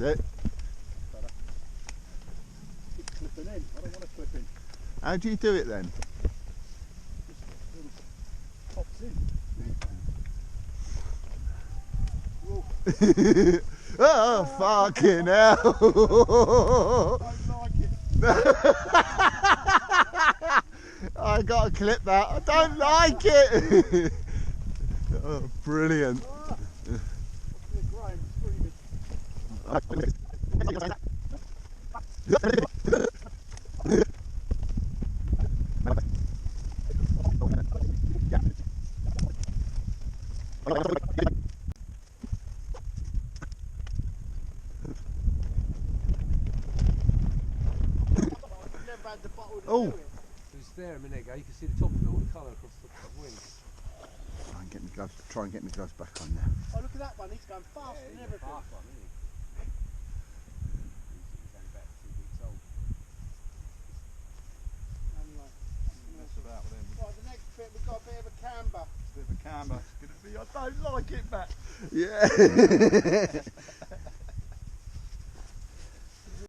it. Keep clipping in. I don't want to clip in. How do you do it then? Just pops in. Oh, fucking hell! I don't like it. I gotta clip that. I don't like it. Oh, brilliant. Oh! It's there a minute ago. You can see the top of it, all the colour across the wings. Try and get my gloves. Try and get my gloves back on now. Oh, look at that one. He's going faster than everything. Fast one, isn't he? He's only about 2 weeks old. Anyway, Mess about with him. right, the next bit we've got a bit of a camber. Bit of a camber. It's going to be. I don't like it, Matt. Yeah.